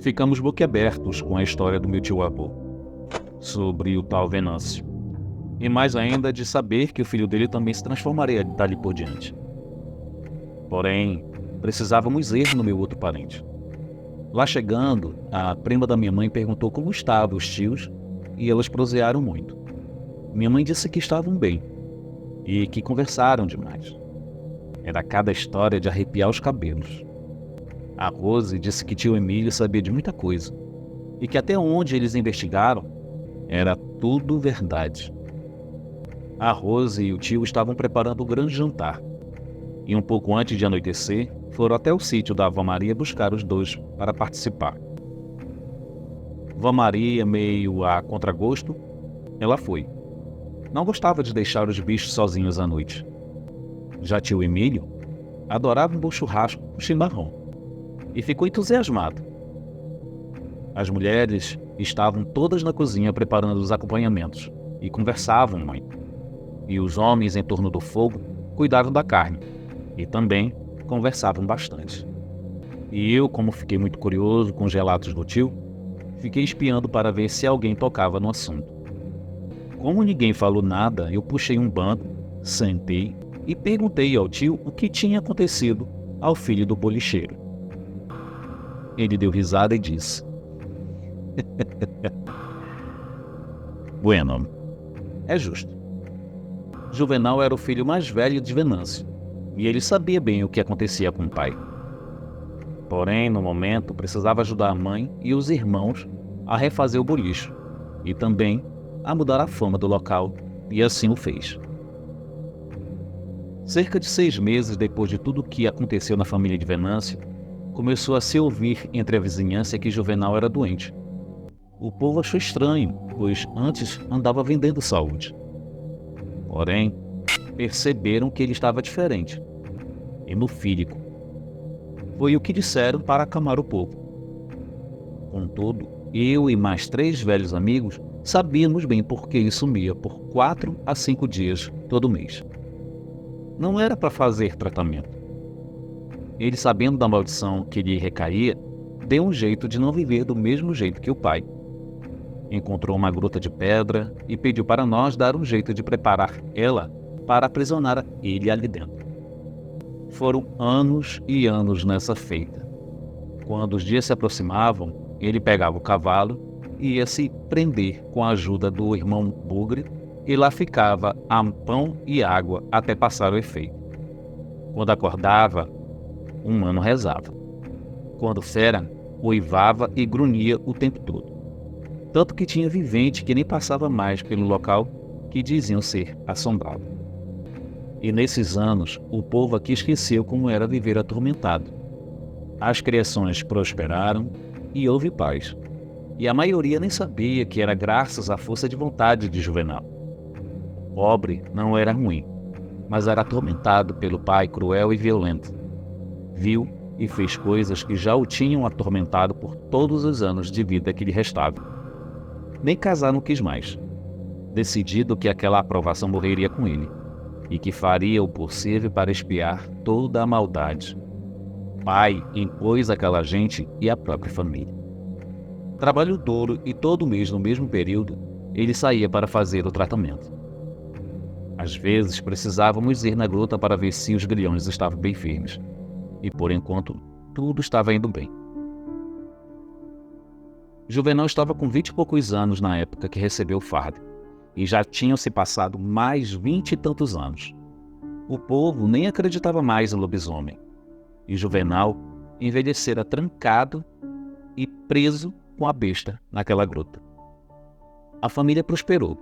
Ficamos boquiabertos com a história do meu tio-avô sobre o tal Venâncio, e mais ainda de saber que o filho dele também se transformaria dali por diante. Porém, precisávamos ir no meu outro parente. Lá chegando, a prima da minha mãe perguntou como estavam os tios e elas prosearam muito. Minha mãe disse que estavam bem e que conversaram demais. Era cada história de arrepiar os cabelos. A Rose disse que tio Emílio sabia de muita coisa e que até onde eles investigaram era tudo verdade. A Rose e o tio estavam preparando um grande jantar e um pouco antes de anoitecer foram até o sítio da avó Maria buscar os dois para participar. Vó Maria, meio a contragosto, ela foi. Não gostava de deixar os bichos sozinhos à noite. Já tio Emílio adorava um bom churrasco com chimarrão e ficou entusiasmado. As mulheres estavam todas na cozinha preparando os acompanhamentos e conversavam muito. E os homens em torno do fogo cuidavam da carne e também conversavam bastante. E eu, como fiquei muito curioso com os relatos do tio, fiquei espiando para ver se alguém tocava no assunto. Como ninguém falou nada, eu puxei um banco, sentei e perguntei ao tio o que tinha acontecido ao filho do bolicheiro. Ele deu risada e disse: Bueno, é justo. Juvenal era o filho mais velho de Venâncio, e ele sabia bem o que acontecia com o pai. Porém, no momento, precisava ajudar a mãe e os irmãos a refazer o bolicho, e também a mudar a fama do local, e assim o fez. Cerca de 6 meses depois de tudo o que aconteceu na família de Venâncio, começou a se ouvir entre a vizinhança que Juvenal era doente. O povo achou estranho, pois antes andava vendendo saúde. Porém, perceberam que ele estava diferente, hemofílico. Foi o que disseram para acalmar o povo. Contudo, eu e mais 3 velhos amigos sabíamos bem por que ele sumia por 4 a 5 dias todo mês. Não era para fazer tratamento. Ele, sabendo da maldição que lhe recaía, deu um jeito de não viver do mesmo jeito que o pai. Encontrou uma gruta de pedra e pediu para nós dar um jeito de preparar ela para aprisionar ele ali dentro. Foram anos e anos nessa feita. Quando os dias se aproximavam, ele pegava o cavalo e ia se prender com a ajuda do irmão Bugre, e lá ficava a pão e água até passar o efeito. Quando acordava, um mano rezava. Quando fera, uivava e grunhia o tempo todo. Tanto que tinha vivente que nem passava mais pelo local que diziam ser assombrado. E nesses anos, o povo aqui esqueceu como era viver atormentado. As criações prosperaram e houve paz. E a maioria nem sabia que era graças à força de vontade de Juvenal. O pobre não era ruim, mas era atormentado pelo pai cruel e violento. Viu e fez coisas que já o tinham atormentado por todos os anos de vida que lhe restavam. Nem casar não quis mais, decidido que aquela aprovação morreria com ele, e que faria o possível para expiar toda a maldade. Pai impôs àquela gente e à própria família. Trabalho duro e todo mês no mesmo período, ele saía para fazer o tratamento. Às vezes precisávamos ir na gruta para ver se os grilhões estavam bem firmes, e por enquanto tudo estava indo bem. Juvenal estava com 20 e poucos anos na época que recebeu o fardo, e já tinham se passado mais 20 e tantos anos. O povo nem acreditava mais em lobisomem, e Juvenal envelhecera trancado e preso com a besta naquela gruta. A família prosperou,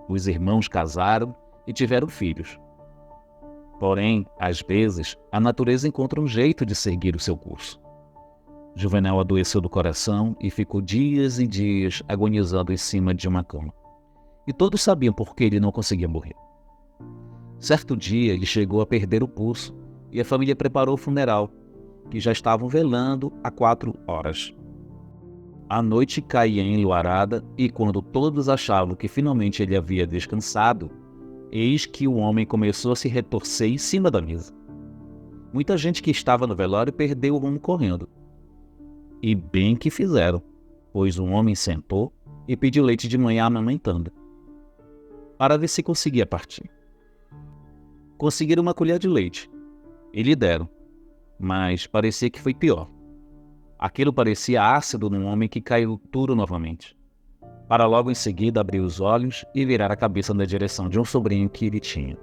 os irmãos casaram e tiveram filhos. Porém, às vezes, a natureza encontra um jeito de seguir o seu curso. Juvenal adoeceu do coração e ficou dias e dias agonizando em cima de uma cama. E todos sabiam por que ele não conseguia morrer. Certo dia, ele chegou a perder o pulso e a família preparou o funeral, que já estavam velando há 4 horas. A noite caía enluarada e quando todos achavam que finalmente ele havia descansado, eis que o homem começou a se retorcer em cima da mesa. Muita gente que estava no velório perdeu o rumo correndo. E bem que fizeram, pois um homem sentou e pediu leite de manhã amamentando, para ver se conseguia partir. Conseguiram uma colher de leite, e lhe deram, mas parecia que foi pior. Aquilo parecia ácido num homem que caiu duro novamente, para logo em seguida abrir os olhos e virar a cabeça na direção de um sobrinho que ele tinha.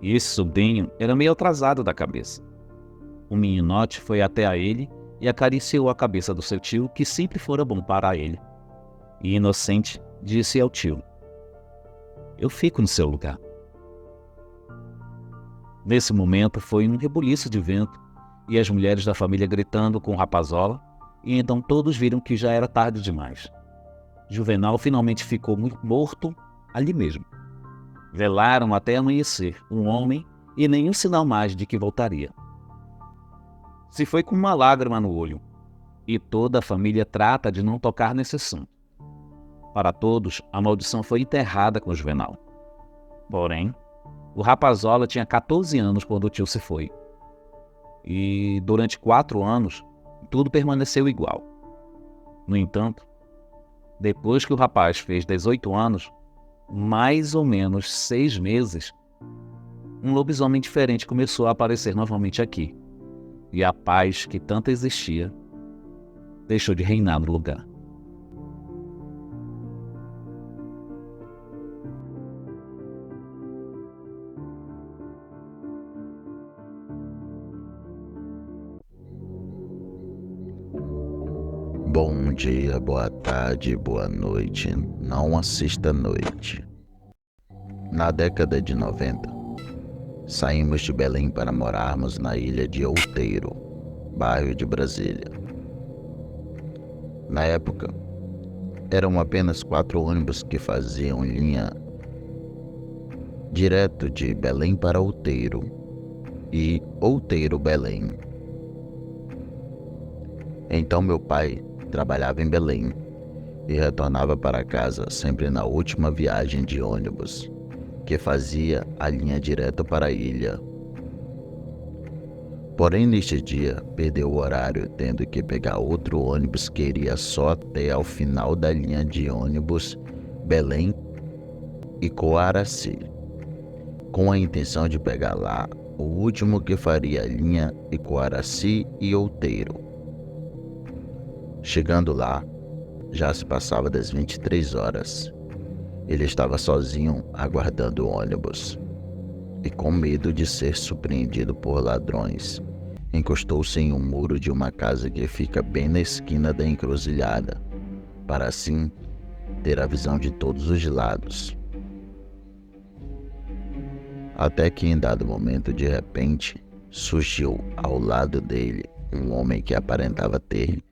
E esse sobrinho era meio atrasado da cabeça. O meninote foi até a ele e acariciou a cabeça do seu tio, que sempre fora bom para ele. E inocente, disse ao tio: "Eu fico no seu lugar." Nesse momento foi um rebuliço de vento e as mulheres da família gritando com o rapazola, e então todos viram que já era tarde demais. Juvenal finalmente ficou morto ali mesmo. Velaram até amanhecer um homem e nenhum sinal mais de que voltaria. Se foi com uma lágrima no olho, e toda a família trata de não tocar nesse assunto. Para todos, a maldição foi enterrada com Juvenal. Porém, o rapazola tinha 14 anos quando o tio se foi. E durante 4 anos, tudo permaneceu igual. No entanto, depois que o rapaz fez 18 anos, mais ou menos 6 meses, um lobisomem diferente começou a aparecer novamente aqui. E a paz que tanto existia deixou de reinar no lugar. Bom dia, boa tarde, boa noite. Não assista à noite. Na década de 90, saímos de Belém para morarmos na ilha de Outeiro, bairro de Brasília. Na época, eram apenas 4 ônibus que faziam linha direto de Belém para Outeiro e Outeiro-Belém. Então meu pai trabalhava em Belém e retornava para casa sempre na última viagem de ônibus, que fazia a linha direto para a ilha. Porém, neste dia, perdeu o horário, tendo que pegar outro ônibus que iria só até ao final da linha de ônibus Belém e Coaraci, com a intenção de pegar lá o último que faria a linha Icoaraci e Outeiro. Chegando lá, já se passava das 23 horas. Ele estava sozinho aguardando o ônibus e, com medo de ser surpreendido por ladrões, encostou-se em um muro de uma casa que fica bem na esquina da encruzilhada, para assim ter a visão de todos os lados. Até que em dado momento, de repente, surgiu ao lado dele um homem que aparentava ter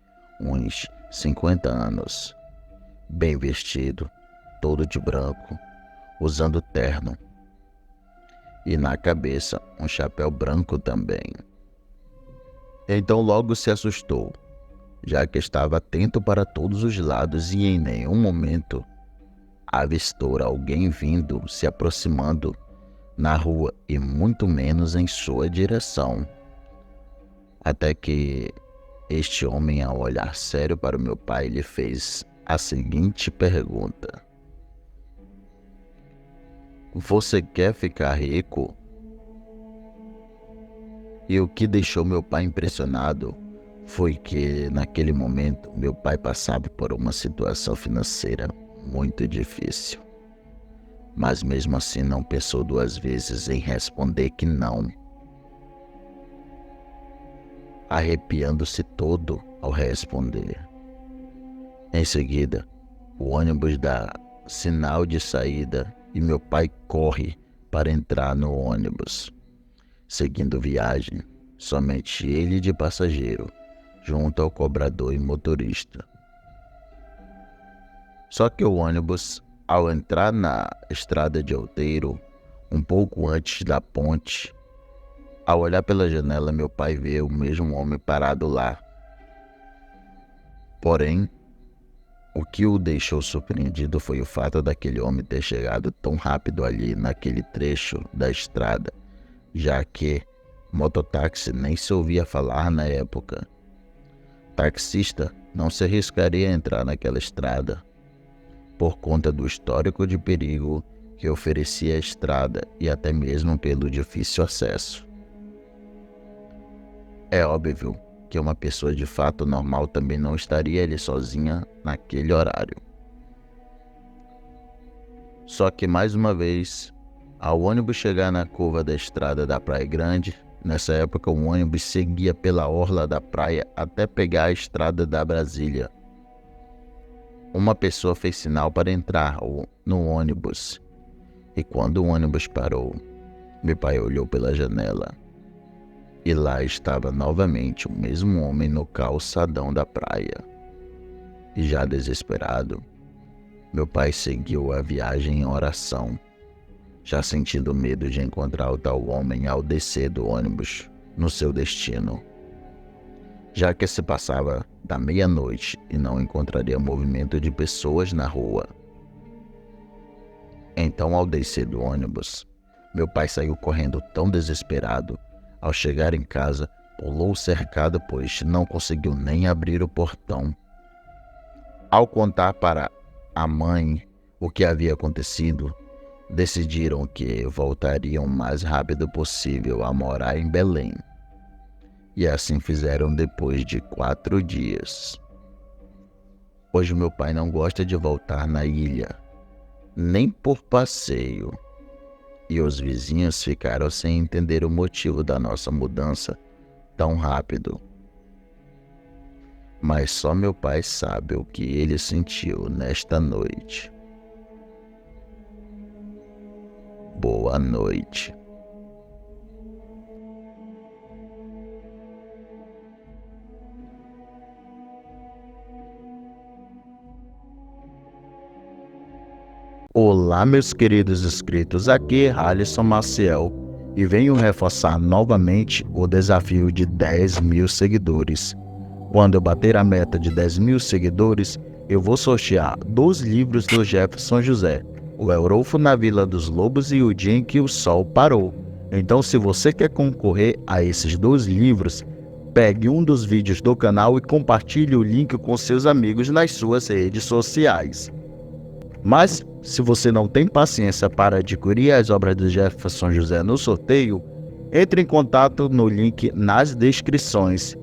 uns 50 anos, bem vestido, todo de branco, usando terno, e na cabeça um chapéu branco também. Então logo se assustou, já que estava atento para todos os lados e em nenhum momento avistou alguém vindo, se aproximando na rua e muito menos em sua direção. Até que este homem, ao olhar sério para o meu pai, lhe fez a seguinte pergunta: "Você quer ficar rico?" E o que deixou meu pai impressionado foi que, naquele momento, meu pai passava por uma situação financeira muito difícil. Mas mesmo assim não pensou 2 vezes em responder que não, arrepiando-se todo ao responder. Em seguida, o ônibus dá sinal de saída e meu pai corre para entrar no ônibus, seguindo viagem, somente ele de passageiro, junto ao cobrador e motorista. Só que o ônibus, ao entrar na estrada de Outeiro, um pouco antes da ponte, ao olhar pela janela, meu pai vê o mesmo homem parado lá. Porém, o que o deixou surpreendido foi o fato daquele homem ter chegado tão rápido ali naquele trecho da estrada, já que mototáxi nem se ouvia falar na época. taxista não se arriscaria a entrar naquela estrada, por conta do histórico de perigo que oferecia a estrada e até mesmo pelo difícil acesso. É óbvio que uma pessoa de fato normal também não estaria ali sozinha naquele horário. Só que mais uma vez, ao ônibus chegar na curva da estrada da Praia Grande, nessa época o ônibus seguia pela orla da praia até pegar a estrada da Brasília. Uma pessoa fez sinal para entrar no ônibus, e quando o ônibus parou, meu pai olhou pela janela, e lá estava novamente o mesmo homem no calçadão da praia. E já desesperado, meu pai seguiu a viagem em oração, já sentindo medo de encontrar o tal homem ao descer do ônibus no seu destino, já que se passava da meia-noite e não encontraria movimento de pessoas na rua. Então, ao descer do ônibus, meu pai saiu correndo tão desesperado. Ao chegar em casa, pulou o cercado, pois não conseguiu nem abrir o portão. Ao contar para a mãe o que havia acontecido, decidiram que voltariam o mais rápido possível a morar em Belém. E assim fizeram depois de 4 dias. Hoje meu pai não gosta de voltar na ilha, nem por passeio. E os vizinhos ficaram sem entender o motivo da nossa mudança tão rápido. Mas só meu pai sabe o que ele sentiu nesta noite. Boa noite. Olá, meus queridos inscritos, aqui é Alisson Maciel e venho reforçar novamente o desafio de 10.000 seguidores. Quando eu bater a meta de 10.000 seguidores, eu vou sortear 2 livros do Jefferson José, O Eurolfo na Vila dos Lobos e O Dia em que o Sol Parou. Então, se você quer concorrer a esses 2 livros, pegue um dos vídeos do canal e compartilhe o link com seus amigos nas suas redes sociais. Mas, se você não tem paciência para adquirir as obras do Jefferson José no sorteio, entre em contato no link nas descrições.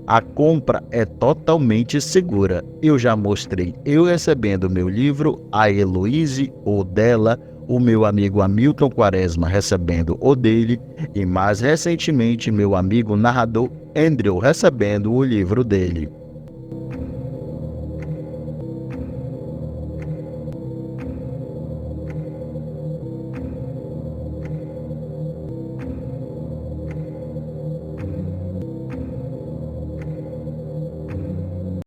A compra é totalmente segura. Eu já mostrei eu recebendo meu livro, a Heloíse o dela, o meu amigo Hamilton Quaresma recebendo o dele e mais recentemente meu amigo narrador Andrew recebendo o livro dele.